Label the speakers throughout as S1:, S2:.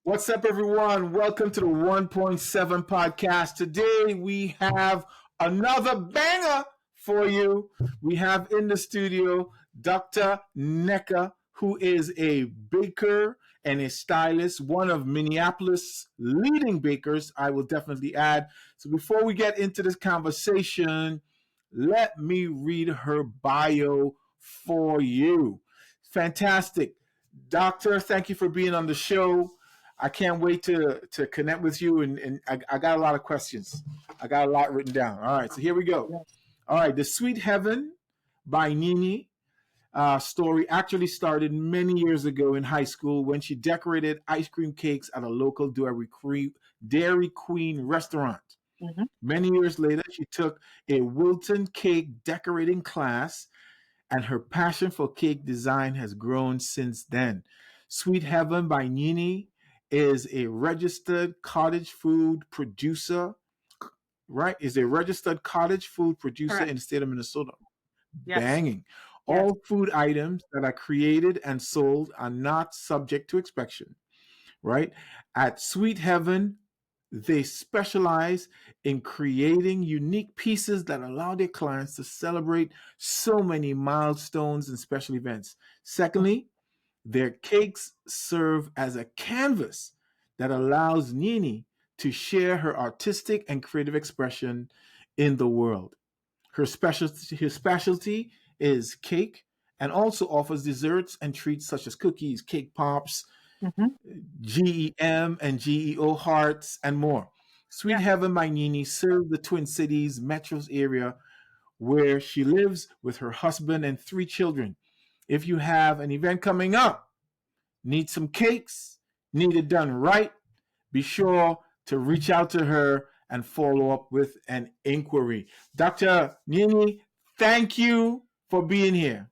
S1: What's up, everyone? Welcome to the 1.7 podcast. Today we have another banger for you. We have in the studio Dr. Nneka, who is a baker and a stylist, one of Minneapolis' leading bakers, I will definitely add. So before we get into this conversation, let me read her bio for you. Fantastic. Doctor, thank you for being on the show. I can't wait to connect with you, and I got a lot of questions. I got a lot written down. All right, so here we go. All right, The Sweet Heaven by Nini story actually started many years ago in high school when she decorated ice cream cakes at a local Dairy Queen restaurant.
S2: Mm-hmm.
S1: Many years later, she took a Wilton cake decorating class, and her passion for cake design has grown since then. Sweet Heaven by Nini is a registered cottage food producer, right? Is a registered cottage food producer
S2: Correct.
S1: in the state of Minnesota.
S2: Yes.
S1: Banging.
S2: Yes.
S1: All food items that are created and sold are not subject to inspection, right? At Sweet Heaven, they specialize in creating unique pieces that allow their clients to celebrate so many milestones and special events. Secondly, their cakes serve as a canvas that allows Nini to share her artistic and creative expression in the world. Her specialty is cake and also offers desserts and treats such as cookies, cake pops,
S2: Mm-hmm.
S1: GEM and GEO hearts, and more. Sweet
S2: Yeah.
S1: Heaven by Nini serves the Twin Cities metros area where she lives with her husband and 3 children. If you have an event coming up, need some cakes, need it done right, be sure to reach out to her and follow up with an inquiry. Dr. Nini, thank you for being here.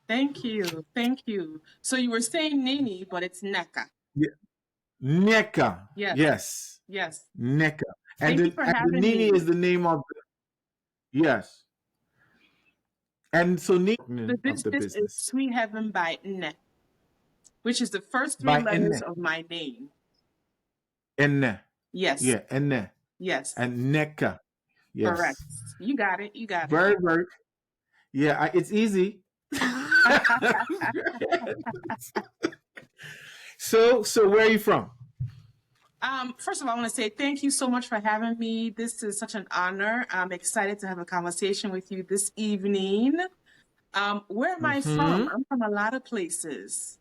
S2: Thank you. Thank you. So you were saying Nini, but it's Nneka.
S1: Yeah. Nneka.
S2: Yes.
S1: Yes.
S2: Yes.
S1: Nneka.
S2: Thank you for having
S1: Nini
S2: me.
S1: is the name of the, yes. And so Nini
S2: The
S1: of the
S2: business is
S1: business.
S2: Sweet Heaven by Nne, which is the first 3
S1: By
S2: letters
S1: Nne.
S2: of my name.
S1: Enne.
S2: Yes.
S1: Yeah, Enne.
S2: Yes.
S1: And Nneka. Yes.
S2: Correct. You got it. You got
S1: Very, very. Yeah, it's easy. So where are you from?
S2: First of all, I want to say thank you so much for having me. This is such an honor. I'm excited to have a conversation with you this evening. Where am I from? I'm from a lot of places.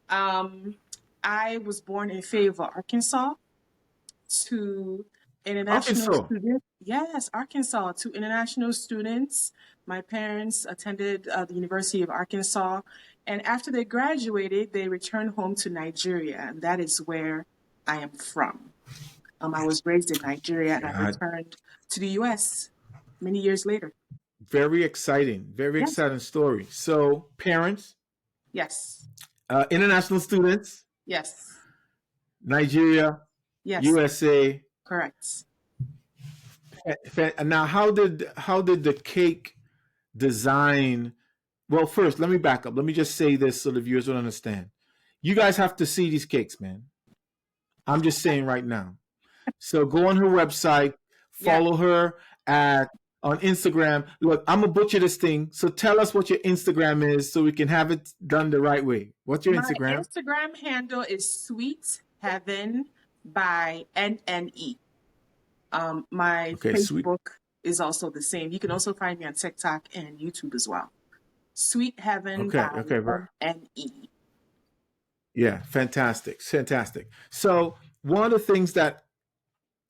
S2: I was born in Fayetteville, Arkansas, to international
S1: Arkansas.
S2: students. Yes, Arkansas, to international students. My parents attended the University of Arkansas, and after they graduated, they returned home to Nigeria, and that is where I am from. I was raised in Nigeria, and I returned to the U.S. many years later.
S1: Very exciting. Very
S2: Yes.
S1: exciting story. So parents,
S2: Yes.
S1: international students,
S2: Yes.
S1: Nigeria,
S2: Yes.
S1: USA.
S2: Correct.
S1: Now, how did the cake design? Well, first, let me back up. Let me just say this so the viewers will understand. You guys have to see these cakes, man. I'm just saying right now. So go on her website, follow her on Instagram. Look, I'm gonna butcher this thing. So tell us what your Instagram is so we can have it done the right way. What's your Instagram?
S2: My Instagram handle is Sweet Heaven by NNE. My Facebook is also the same. You can also find me on TikTok and YouTube as well. Sweet Heaven by NNE.
S1: Yeah, fantastic. So one of the things that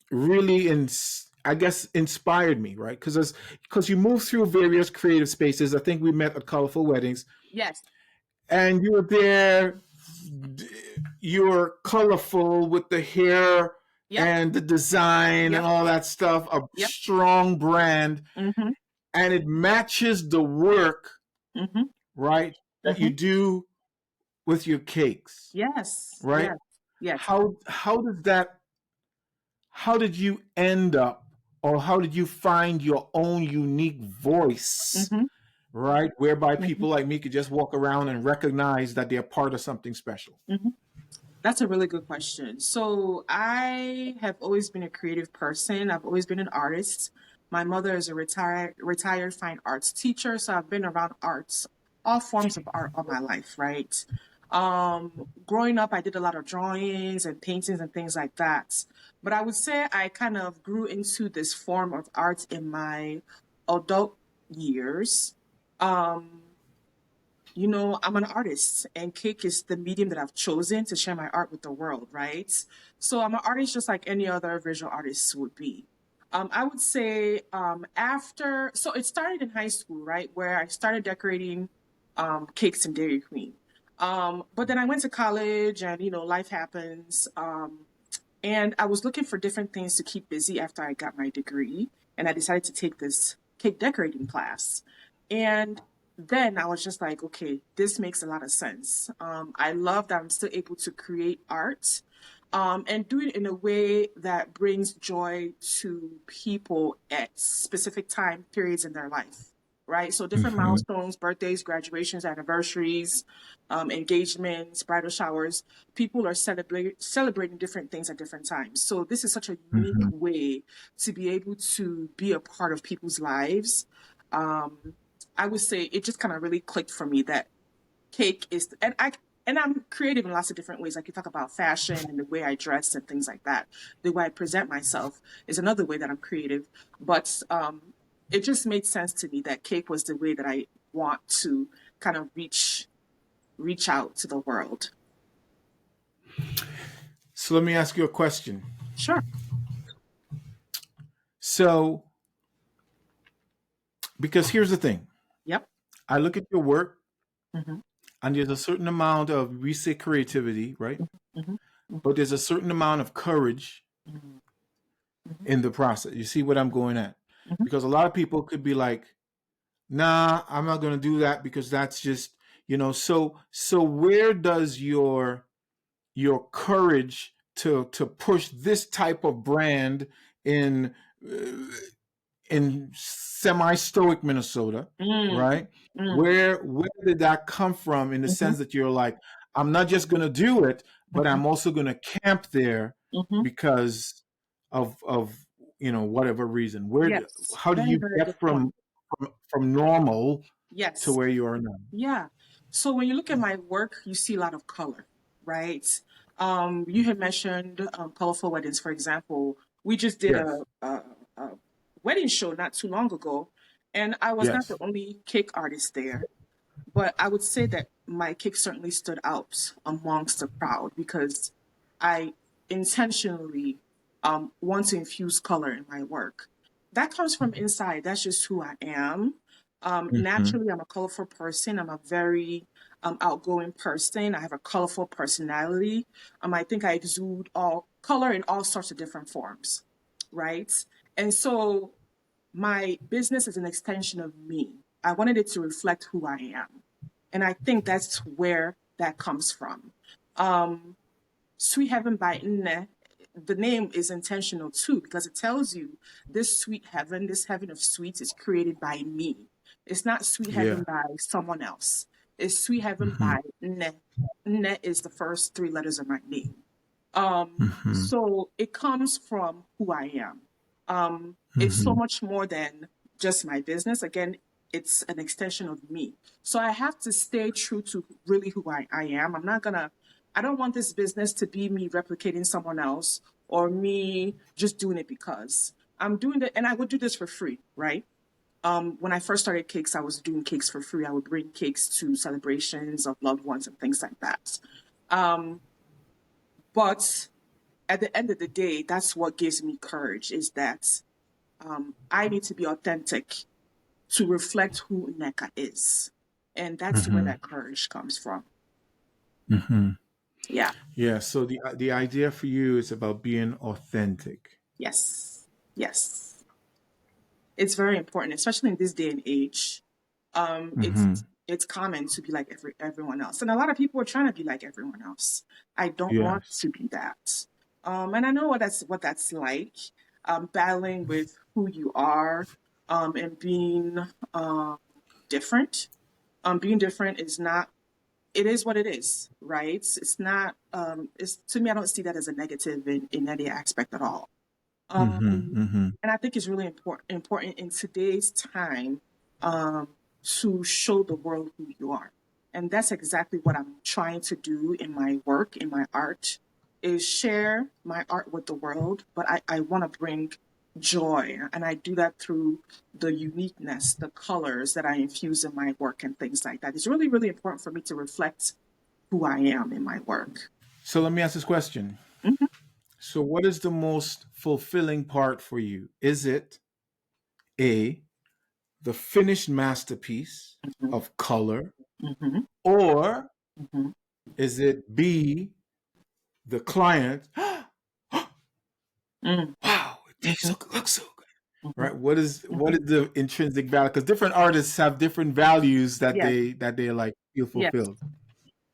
S1: really inspired me, right? Because you move through various creative spaces. I think we met at Colorful Weddings.
S2: Yes.
S1: And you were there. You were colorful with the hair and the design and all that stuff. A strong brand, and it matches the work, right? That you do with your cakes.
S2: Yes.
S1: Right.
S2: Yes.
S1: How did you end up, or how did you find your own unique voice, right? Whereby people like me could just walk around and recognize that they're part of something special.
S2: That's a really good question. So I have always been a creative person. I've always been an artist. My mother is a retired fine arts teacher, so I've been around arts, all forms of art all my life, right? Growing up, I did a lot of drawings and paintings and things like that. But I would say I kind of grew into this form of art in my adult years. Um, I'm an artist, and cake is the medium that I've chosen to share my art with the world, right? So I'm an artist just like any other visual artist would be. I would say so it started in high school, right, where I started decorating cakes in Dairy Queen. But then I went to college, and life happens. And I was looking for different things to keep busy after I got my degree, and I decided to take this cake decorating class. And then I was just like, okay, this makes a lot of sense. I love that I'm still able to create art, and do it in a way that brings joy to people at specific time periods in their life, right? So different
S1: Mm-hmm.
S2: milestones, birthdays, graduations, anniversaries, engagements, bridal showers. People are celebrating different things at different times. So this is such a unique
S1: Mm-hmm.
S2: way to be able to be a part of people's lives. Um, I would say it just kind of really clicked for me that cake is, and I'm creative in lots of different ways. Like you talk about fashion and the way I dress and things like that. The way I present myself is another way that I'm creative. But it just made sense to me that cake was the way that I want to kind of reach out to the world.
S1: So let me ask you a question.
S2: Sure.
S1: So, because here's the thing,
S2: Yep.
S1: I look at your work,
S2: Hmm.
S1: and there's a certain amount of, we say creativity, right?
S2: Hmm.
S1: But there's a certain amount of courage
S2: Hmm.
S1: in the process. You see what I'm going at?
S2: Hmm.
S1: Because a lot of people could be like, nah, I'm not going to do that because that's just, so where does your courage to push this type of brand in uh, in semi-stoic Minnesota,
S2: Mm.
S1: right?
S2: Mm.
S1: Where did that come from, in the
S2: Hmm.
S1: sense that you're like, I'm not just going to do it, but
S2: Hmm.
S1: I'm also going to camp there
S2: Hmm.
S1: because of whatever reason.
S2: Yes.
S1: How do
S2: Very,
S1: you
S2: very
S1: get
S2: good point.
S1: from normal to
S2: Yes.
S1: where you are now?
S2: Yeah. So when you look at my work, you see a lot of color, right? You had mentioned colorful weddings, for example. We just did
S1: Yes.
S2: a wedding show not too long ago, and I was not the
S1: Yes.
S2: only cake artist there, but I would say that my cake certainly stood out amongst the crowd because I intentionally want to infuse color in my work. That comes from inside. That's just who I am.
S1: Hmm.
S2: Naturally, I'm a colorful person. I'm a very outgoing person. I have a colorful personality. I think I exude all color in all sorts of different forms, right? And so my business is an extension of me. I wanted it to reflect who I am. And I think that's where that comes from. Um, Sweet Heaven by Nne, the name is intentional too, because it tells you this sweet heaven, this heaven of sweets is created by me. It's not sweet heaven
S1: Yeah.
S2: by someone else. It's sweet heaven
S1: Hmm.
S2: by Nne. Nne is the first three letters of my name.
S1: Hmm.
S2: So it comes from who I am. It's so
S1: Hmm.
S2: much more than just my business. Again, it's an extension of me. So I have to stay true to really who I am. I don't want this business to be me replicating someone else or me just doing it because I'm doing it. And I would do this for free, right? When I first started cakes, I was doing cakes for free. I would bring cakes to celebrations of loved ones and things like that. Um, but at the end of the day, that's what gives me courage is that I need to be authentic to reflect who Nneka is. And that's where
S1: Hmm.
S2: that courage comes from.
S1: Hmm.
S2: Yeah.
S1: Yeah. So the idea for you is about being authentic.
S2: Yes. Yes. It's very important, especially in this day and age. Um, it's
S1: Hmm.
S2: it's common to be like everyone else. And a lot of people are trying to be like everyone else. I don't want
S1: Yes.
S2: to be that. And I know what that's like, battling with who you are, and being different. Being different is not it is what it is, right? It's not, it's, to me, I don't see that as a negative in any aspect at all. And I think it's really important in today's time to show the world who you are. And that's exactly what I'm trying to do in my work, in my art, is share my art with the world. But I want to bring joy. And I do that through the uniqueness, the colors that I infuse in my work and things like that. It's really, really important for me to reflect who I am in my work.
S1: So let me ask this question.
S2: Mhm.
S1: So, what is the most fulfilling part for you? Is it A, the finished masterpiece
S2: Mhm.
S1: of color,
S2: Mhm.
S1: or
S2: Mhm.
S1: is it B, the client?
S2: Mm.
S1: Wow, it tastes
S2: Mhm.
S1: so good, looks so good.
S2: Mhm.
S1: Right? What
S2: Mhm.
S1: is the intrinsic value? Because different artists have different values that
S2: Yes.
S1: they like feel
S2: Yes.
S1: fulfilled.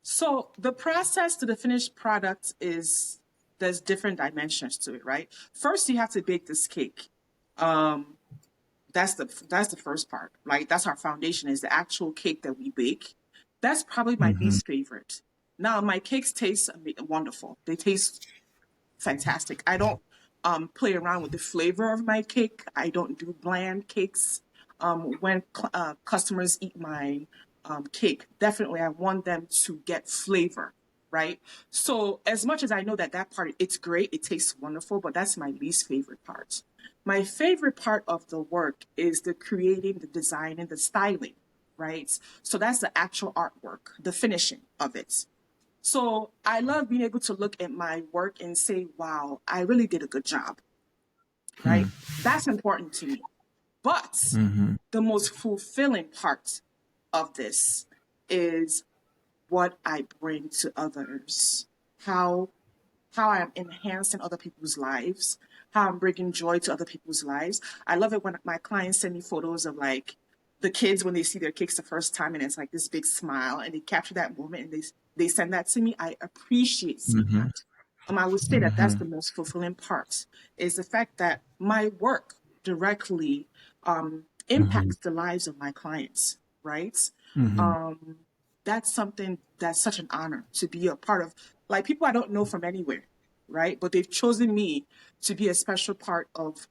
S2: So the process to the finished product there's different dimensions to it, right? First, you have to bake this cake. Um, that's the first part, right? That's our foundation is the actual cake that we bake. That's probably my
S1: Mm-hmm.
S2: least favorite. Now, my cakes taste wonderful. They taste fantastic. I don't play around with the flavor of my cake. I don't do bland cakes. When customers eat my cake, definitely I want them to get flavor, right? So as much as I know that that part, it's great, it tastes wonderful, but that's my least favorite part. My favorite part of the work is the creating, the designing, the styling, right? So that's the actual artwork, the finishing of it. So I love being able to look at my work and say, wow, I really did a good job, right? That's important to me. But
S1: Mm-hmm.
S2: the most fulfilling part of this is what I bring to others, how how I'm enhancing other people's lives, how I'm bringing joy to other people's lives. I love it when my clients send me photos of like the kids when they see their cakes the first time and it's like this big smile and they capture that moment and they send that to me. I appreciate seeing
S1: Mm-hmm.
S2: that. I would say that that's
S1: Mm-hmm.
S2: the most fulfilling part is the fact that my work directly
S1: Mm-hmm.
S2: impacts the lives of my clients, right?
S1: Mm-hmm.
S2: Um, that's something that's such an honor to be a part of. Like people I don't know from anywhere, right? But they've chosen me to be a special part of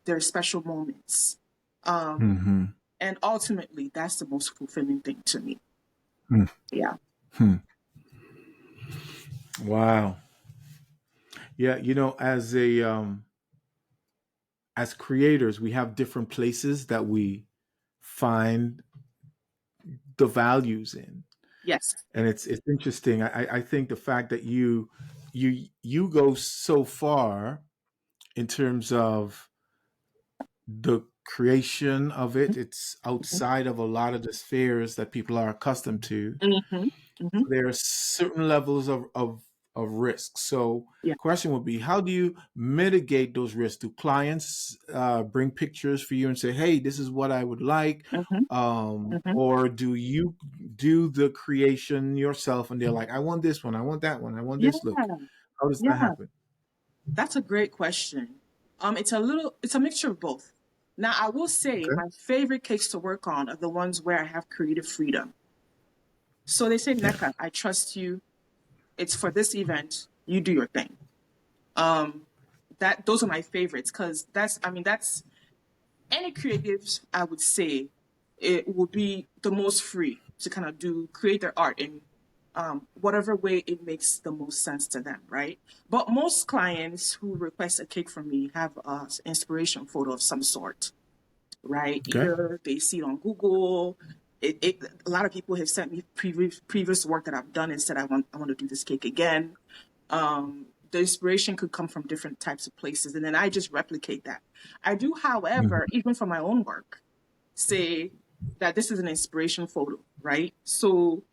S2: their special moments. Um,
S1: Mm-hmm.
S2: and ultimately, that's the most fulfilling thing to me. Yeah.
S1: Mm-hmm. Wow. Yeah, as creators, we have different places that we find the values in.
S2: Yes.
S1: And it's interesting. I think the fact that you go so far in terms of the creation of it, it's outside of a lot of the spheres that people are accustomed to.
S2: Mm-hmm. Mm-hmm.
S1: There are certain levels of risk. So,
S2: Yeah.
S1: question would be, how do you mitigate those risks? Do clients bring pictures for you and say, "Hey, this is what I would like,"
S2: Mm-hmm. Mm-hmm.
S1: or do you do the creation yourself and they're like, "I want this one, I want that one, I want
S2: Yeah.
S1: this look." How does that
S2: Yeah.
S1: happen?
S2: That's a great question. It's a mixture of both. Now, I will say
S1: Okay.
S2: my favorite cakes to work on are the ones where I have creative freedom. So they say,
S1: Yeah.
S2: Nneka, I trust you. It's for this event. You do your thing. Um, that those are my favorites because that's any creatives I would say it will be the most free to kind of create their art in whatever way it makes the most sense to them, right? But most clients who request a cake from me have an inspiration photo of some sort, right?
S1: Okay.
S2: Either they see it on Google. A lot of people have sent me previous work that I've done and said I want to do this cake again. The inspiration could come from different types of places, and then I just replicate that. I do, however,
S1: Hmm.
S2: even for my own work, say that this is an inspiration photo, right? So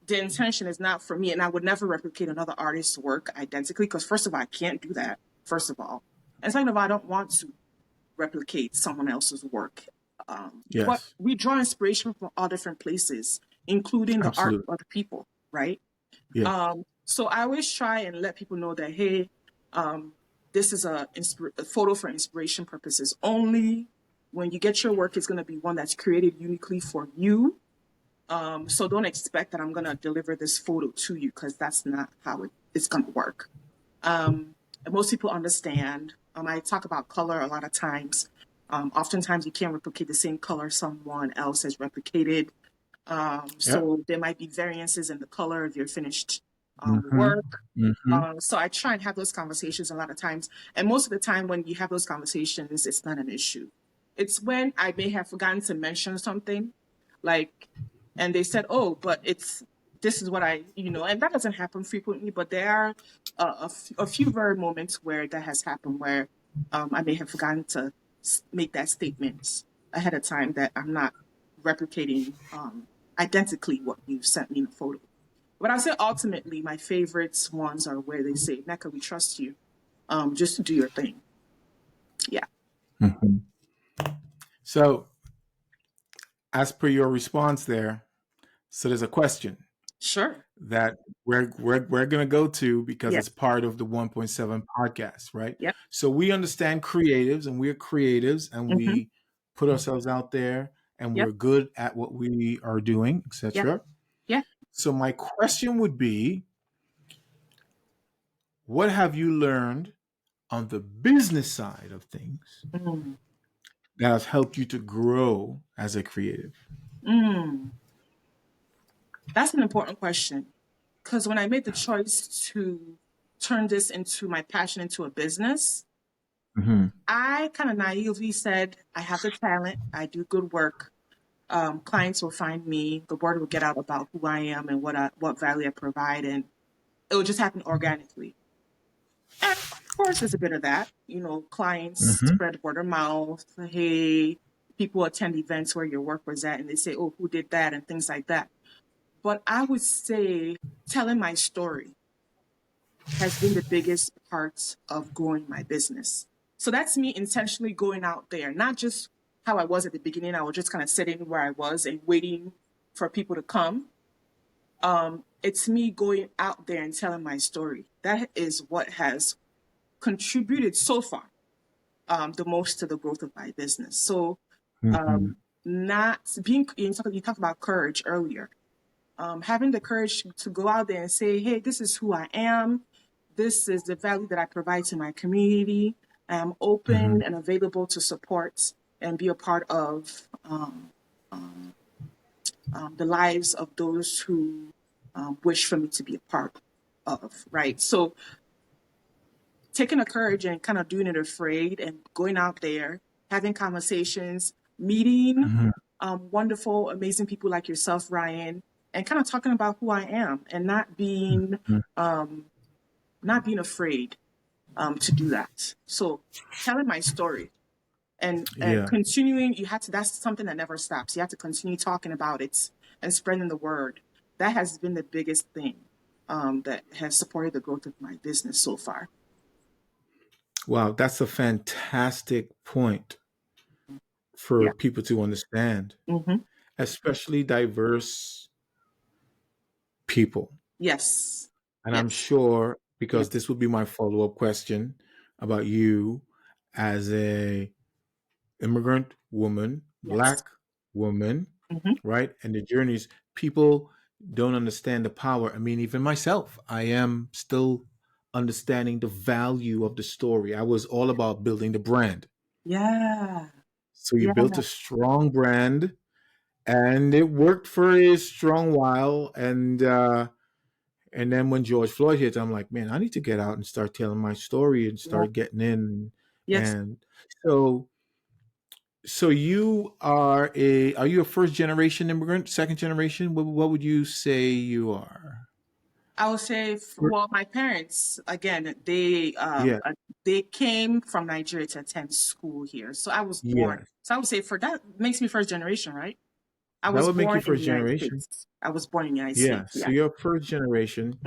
S2: the intention is not for me, and I would never replicate another artist's work identically because, first of all, I can't do that. First of all, and second of all, I don't want to replicate someone else's work. But
S1: Yes.
S2: we draw inspiration from all different places, including the art
S1: Absolutely.
S2: of the people, right?
S1: Yeah.
S2: So I always try and let people know that, hey, this is a photo for inspiration purposes only. When you get your work, it's going to be one that's created uniquely for you. So don't expect that I'm going to deliver this photo to you, because that's not how it's going to work. Most people understand. I talk about color a lot of times. Oftentimes you can't replicate the same color someone else has replicated. So there might be variances in the color of your finished work. So I try and have those conversations a lot of times. And most of the time when you have those conversations, it's not an issue. It's when I may have forgotten to mention something, like, and they said, oh, but this is what and that doesn't happen frequently, but there are a few rare moments where that has happened, where I may have forgotten to make that statement ahead of time, that I'm not replicating identically what you've sent me in a photo. But I say ultimately, my favorites ones are where they say, Nneka, we trust you. Just do your thing. Yeah.
S1: So, as per your response there, so there's a question
S2: Sure.
S1: that we're going to go to, because
S2: Yeah.
S1: it's part of the 1.7 podcast, right?
S2: Yep.
S1: So we understand creatives, and we're creatives, and we put ourselves out there, and
S2: Yep.
S1: we're good at what we are doing, etc.
S2: Yeah.
S1: So my question would be, what have you learned on the business side of things
S2: Mm.
S1: that has helped you to grow as a creative?
S2: That's an important question, because when I made the choice to turn this into my passion, into a business, I kind of naively said, I have the talent, I do good work. Clients will find me, the word will get out about who I am and what value I provide, and it will just happen organically. And of course, there's a bit of that. Clients spread word of mouth. Hey, people attend events where your work was at, and they say, oh, who did that, and things like that. But I would say telling my story has been the biggest part of growing my business. So that's me intentionally going out there, not just how I was at the beginning. I was just kind of sitting where I was and waiting for people to come. It's me going out there and telling my story. That is what has contributed so far the most to the growth of my business. So not being, you talked about courage earlier. Having the courage to go out there and say, hey, this is who I am. This is the value that I provide to my community. I am open and available to support and be a part of the lives of those who wish for me to be a part of, right? So taking the courage and kind of doing it afraid and going out there, having conversations, meeting wonderful, amazing people like yourself, Ryan, and kind of talking about who I am, and not being afraid to do that. So telling my story and continuing, that's something that never stops. You have to continue talking about it and spreading the word. That has been the biggest thing that has supported the growth of my business so far.
S1: Wow, that's a fantastic point for people to understand, especially diverse people.
S2: Yes.
S1: And I'm sure, because this would be my follow-up question about you as a immigrant woman, Black woman, right? And the journeys, people don't understand the power. I mean, even myself, I am still understanding the value of the story. I was all about building the brand.
S2: Yeah.
S1: So you built a strong brand, and it worked for a strong while. And then when George Floyd hit, I'm like, man, I need to get out and start telling my story and start getting in.
S2: Yes.
S1: And so are you a first generation immigrant, second generation? What would you say you are?
S2: I would say, well, my parents, again, they came from Nigeria to attend school here. So I was born. So I would say, for that makes me first generation, right? I
S1: That
S2: was
S1: would make you
S2: born in the
S1: first
S2: United
S1: generation.
S2: States. I was born in the United States.
S1: So you're first generation.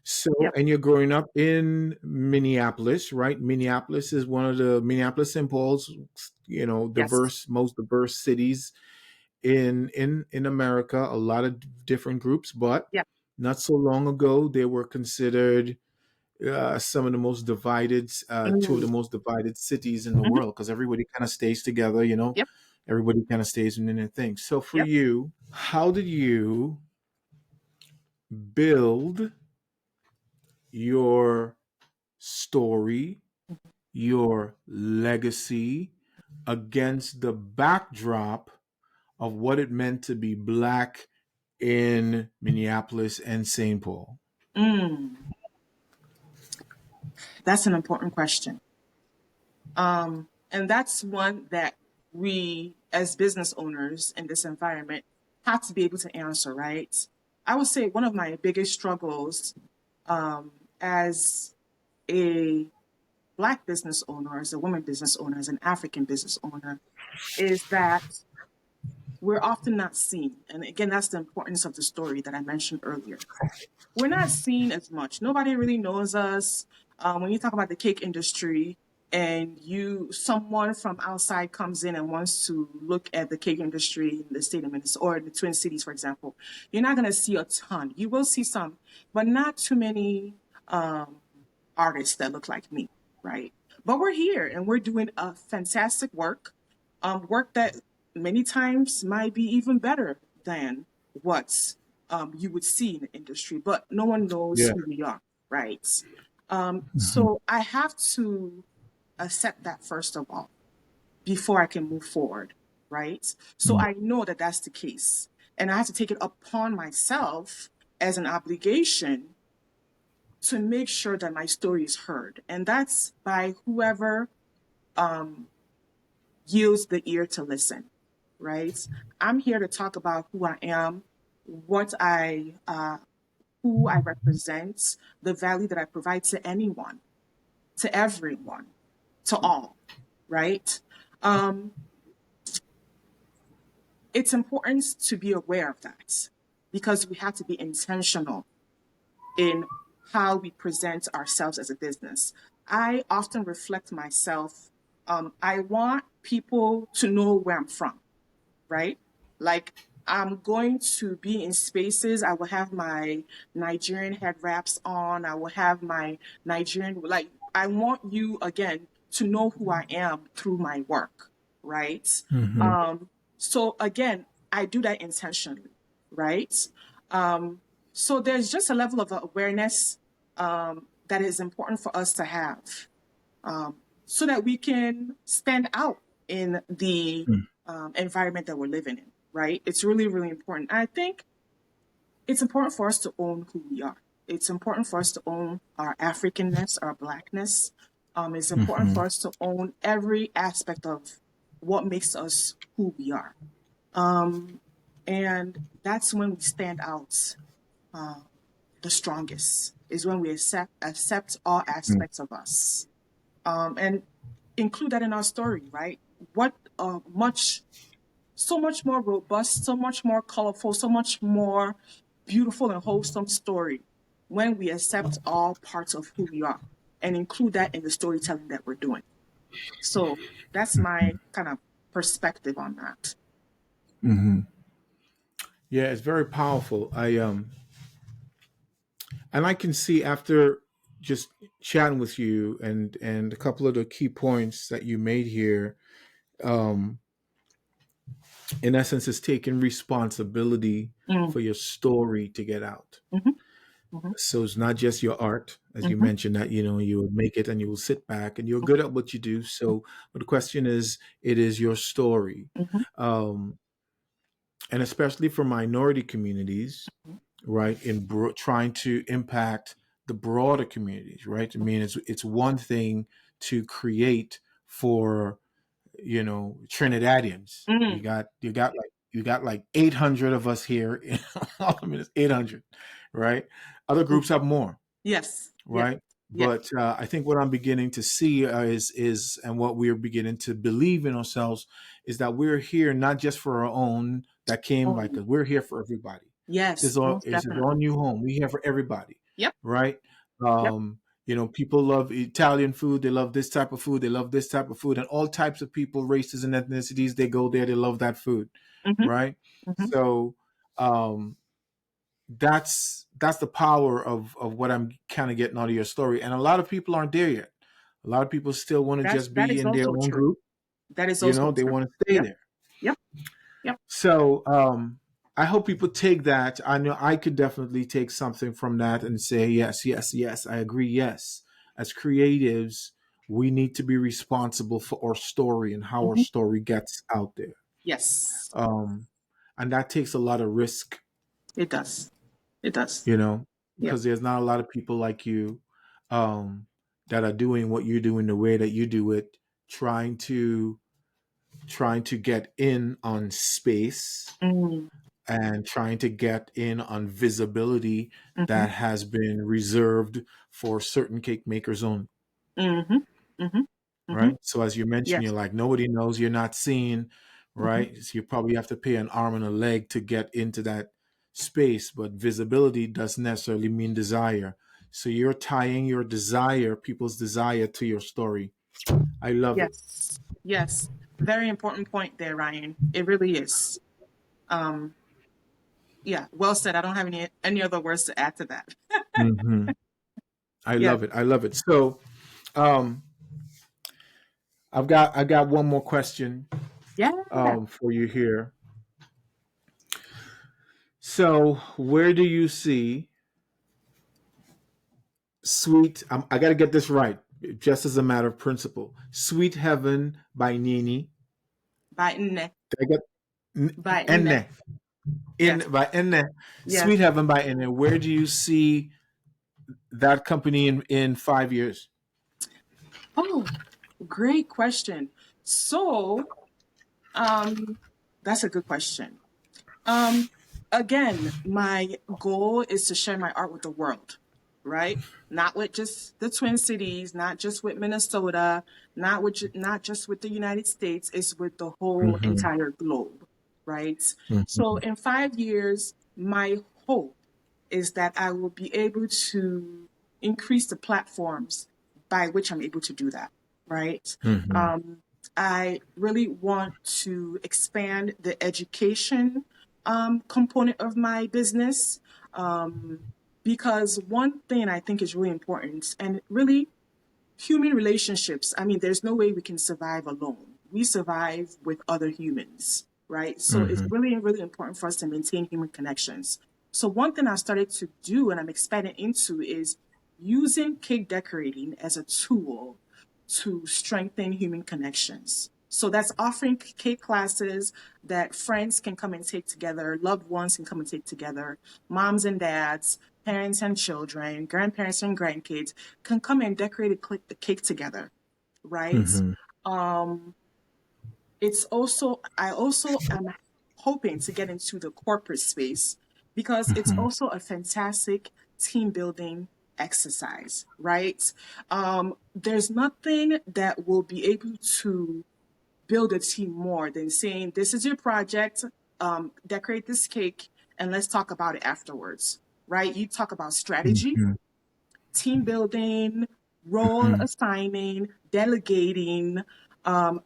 S1: So,
S2: Yep.
S1: and you're growing up in Minneapolis, right? Minneapolis is one of the Minneapolis St. Paul's, most diverse cities in America. A lot of different groups, but not so long ago they were considered some of the most divided, two of the most divided cities in the world, because everybody kind of stays together, everybody kind of stays in their thing. So for
S2: Yep.
S1: you, how did you build your story, your legacy against the backdrop of what it meant to be Black in Minneapolis and St. Paul?
S2: Mm, that's an important question. And that's one that we, as business owners in this environment, have to be able to answer, right? I would say one of my biggest struggles as a Black business owner, as a woman business owner, as an African business owner, is that we're often not seen. And again, that's the importance of the story that I mentioned earlier. We're not seen as much. Nobody really knows us. When you talk about the cake industry and someone from outside comes in and wants to look at the cake industry in the state of Minnesota or the Twin Cities, for example, you're not going to see a ton. You will see some, but not too many artists that look like me, right? But we're here and we're doing a fantastic work, work that many times might be even better than what you would see in the industry, but no one knows
S1: Yeah.
S2: who we are, right?
S1: Mm-hmm.
S2: So I have to accept that first of all before I can move forward, right? So
S1: Mm-hmm.
S2: I know that that's the case, and I have to take it upon myself as an obligation to make sure that my story is heard, and that's by whoever yields the ear to listen, right? I'm here to talk about who I am, what who I represent, the value that I provide to anyone, to everyone, to all, right? It's important to be aware of that because we have to be intentional in how we present ourselves as a business. I often reflect myself. I want people to know where I'm from, right? Like I'm going to be in spaces. I will have my Nigerian head wraps on. I will have my Nigerian, like, I want you again to know who I am through my work, right?
S1: Mm-hmm.
S2: So again, I do that intentionally, right? So there's just a level of awareness that is important for us to have so that we can stand out in the environment that we're living in, right? It's really, really important. I think it's important for us to own who we are. It's important for us to own our Africanness, our Blackness. It's important
S1: Mm-hmm.
S2: for us to own every aspect of what makes us who we are. And that's when we stand out the strongest, is when we accept all aspects of us. And include that in our story, right? What so much more robust, so much more colorful, so much more beautiful and wholesome story when we accept all parts of who we are and include that in the storytelling that we're doing. So that's my kind of perspective on that.
S1: Mm-hmm. Yeah, it's very powerful. And I can see after just chatting with you and a couple of the key points that you made here, um, in essence, is taking responsibility
S2: Mm,
S1: for your story to get out.
S2: mhm, mhm,
S1: So it's not just your art, as you
S2: mhm,
S1: mentioned, that you will make it and you will sit back and you're good at what you do. So, but the question is, it is your story,
S2: mhm,
S1: um, and especially for minority communities, right? In trying to impact the broader communities, right? I mean, it's one thing to create for Trinidadians.
S2: mm,
S1: You got like 800 of us here. I mean, it's 800, right? Other
S2: mm.
S1: groups have more,
S2: Yes, yes,
S1: right?
S2: yes.
S1: But I think what I'm beginning to see is and what we're beginning to believe in ourselves is that we're here not just for our own that came like
S2: Oh,
S1: us. We're here for everybody.
S2: yes, most
S1: This is our
S2: definitely.
S1: new home. We're here for everybody,
S2: Yep,
S1: right?
S2: yep.
S1: People love Italian food. They love this type of food. They love this type of food, and all types of people, races and ethnicities. They go there. They love that food,
S2: Mm-hmm,
S1: right?
S2: mm-hmm.
S1: So um, that's the power of what I'm kind of getting out of your story. And a lot of people aren't there yet. A lot of people still want to just
S2: That
S1: be
S2: is
S1: in their
S2: also
S1: own
S2: true.
S1: group.
S2: That is also
S1: They
S2: true.
S1: want to stay
S2: Yep,
S1: there.
S2: Yep. Yep.
S1: So I hope people take that. I know I could definitely take something from that and say, yes, yes, yes, I agree. Yes. As creatives, we need to be responsible for our story and how our
S2: Mhm.
S1: story gets out there.
S2: Yes,
S1: Um, and that takes a lot of risk,
S2: it does. It does.
S1: you know,
S2: Yep.
S1: because there's not a lot of people like you um, that are doing what you're doing the way that you do it, trying to get in on space
S2: Mm,
S1: and trying to get in on visibility
S2: mhm,
S1: that has been reserved for certain cake makers only.
S2: mhm, mhm, mhm.
S1: Right. So as you mentioned,
S2: Yes.
S1: you're like, nobody knows, you're not seen.
S2: Mhm.
S1: Right. So you probably have to pay an arm and a leg to get into that space, but visibility doesn't necessarily mean desire. So you're tying your desire, people's desire, to your story. I love it.
S2: Yes. Yes. Very important point there, Ryan. It really is. Um, yeah, well said. I don't have any other words to add to that.
S1: Hmm. I
S2: Yes.
S1: love it. I love it. So um, I got one more question
S2: Yeah.
S1: for you here. So where do you see Sweet? I got to get this right, just as a matter of principle. Sweet Heaven by Nini.
S2: By Nneka.
S1: Did I get
S2: By Nneka.
S1: Enne?
S2: Yes.
S1: In by Enne.
S2: Yes.
S1: Sweet Heaven by Enne. Where do you see that company in 5 years?
S2: Oh, great question. So, um, that's a good question. Um, again, my goal is to share my art with the world, right? Not with just the Twin Cities, not just with Minnesota, not just with the United States. It's with the whole
S1: Hmm.
S2: entire globe, right? So
S1: Hmm.
S2: in 5 years, my hope is that I will be able to increase the platforms by which I'm able to do that, right?
S1: Hmm.
S2: Um, I really want to expand the education component of my business um, because one thing I think is really important and really human relationships. I mean, there's no way we can survive alone. We survive with other humans, right? So it's
S1: Hmm.
S2: really, really important for us to maintain human connections. So one thing I started to do and I'm expanding into is using cake decorating as a tool to strengthen human connections. So that's offering cake classes that friends can come and take together, loved ones can come and take together, moms and dads, parents and children, grandparents and grandkids can come and decorate a cake together, right?
S1: Hmm.
S2: Um, it's also I also am hoping to get into the corporate space because it's
S1: Hmm.
S2: also a fantastic team building exercise, right? There's nothing that will be able to build a team more than saying, this is your project, decorate this cake, and let's talk about it afterwards, right? You talk about strategy,
S1: Hmm.
S2: team building, role
S1: Hmm.
S2: assigning, delegating, um,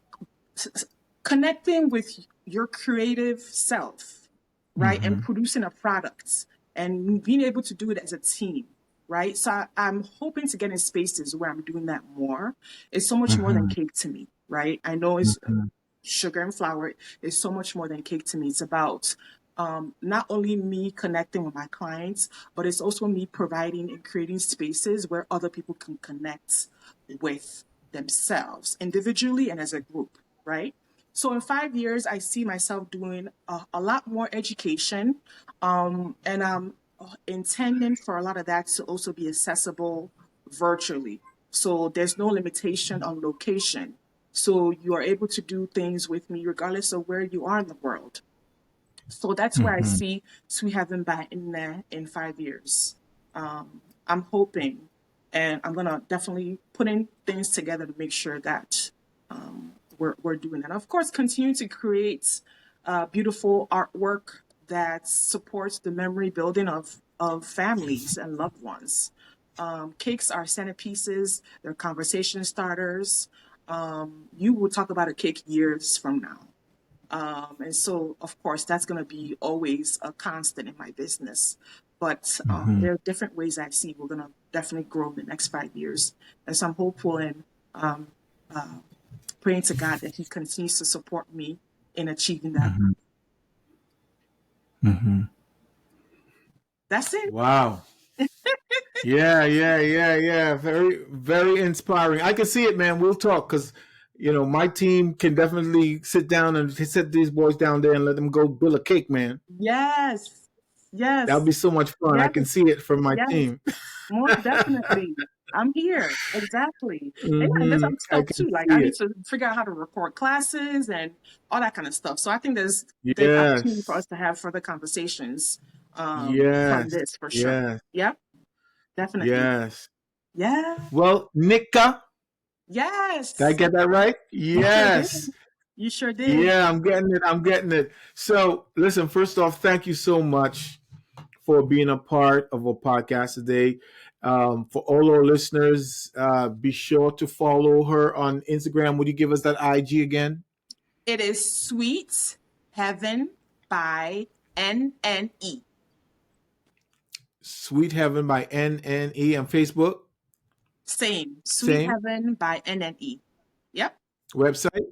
S2: connecting with your creative self, right? And
S1: Hmm.
S2: producing a product and being able to do it as a team, right? So I'm hoping to get in spaces where I'm doing that more. It's so much more than
S1: Hmm.
S2: cake to me, right? I know it's
S1: Hmm.
S2: sugar and flour is so much more than cake to me. It's about not only me connecting with my clients, but it's also me providing and creating spaces where other people can connect with themselves individually and as a group, right? So in 5 years, I see myself doing a lot more education, and I'm intending for a lot of that to also be accessible virtually. So there's no limitation on location. So you are able to do things with me regardless of where you are in the world. So that's where I
S1: Hmm.
S2: see Sweet Heaven back in there in 5 years. I'm hoping, and I'm gonna definitely put in things together to make sure that we're doing that. Of course, continue to create beautiful artwork that supports the memory building of families and loved ones. Cakes are centerpieces, they're conversation starters. You will talk about a cake years from now. And so, of course, that's going to be always a constant in my business. But
S1: Hmm.
S2: there are different ways I see we're going to definitely grow in the next 5 years. And so I'm hopeful and um, uh, praying to God that He continues to support me in achieving that. That's it.
S1: Wow. Yeah. Very, very inspiring. I can see it, man. We'll talk because, my team can definitely sit down and sit these boys down there and let them go build a cake, man.
S2: Yes.
S1: That would be so much fun.
S2: Yes.
S1: I can see it from my team.
S2: Most definitely. I'm here. Exactly. And there's other stuff too. Like I need to figure out how to record classes and all that kind of stuff. So I think there's opportunity for us to have further conversations from this for sure. Yep. Definitely.
S1: Yes.
S2: Yeah.
S1: Well, Nneka.
S2: Yes.
S1: Did I get that right? Yes.
S2: You sure did.
S1: Yeah, I'm getting it. So listen, first off, thank you so much for being a part of our podcast today. For all our listeners, be sure to follow her on Instagram. Would you give us that IG again?
S2: It is Sweet Heaven by NNE.
S1: Sweet Heaven by NNE on Facebook?
S2: Same. Sweet Heaven by NNE. Yep.
S1: Website?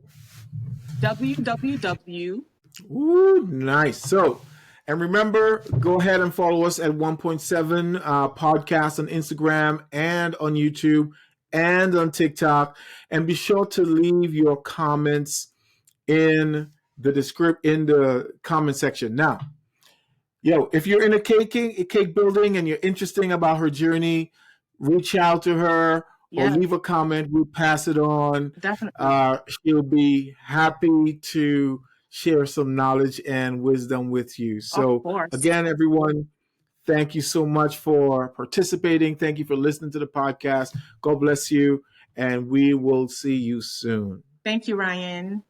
S2: www.
S1: Ooh, nice. So, and remember, go ahead and follow us at 1.7 podcast on Instagram and on YouTube and on TikTok. And be sure to leave your comments in the comment section. Now, if you're in a cake building and you're interested about her journey, reach out to her or leave a comment. We'll pass it on.
S2: Definitely.
S1: She'll be happy to share some knowledge and wisdom with you. So again, everyone, thank you so much for participating. Thank you for listening to the podcast. God bless you. And we will see you soon.
S2: Thank you, Ryan.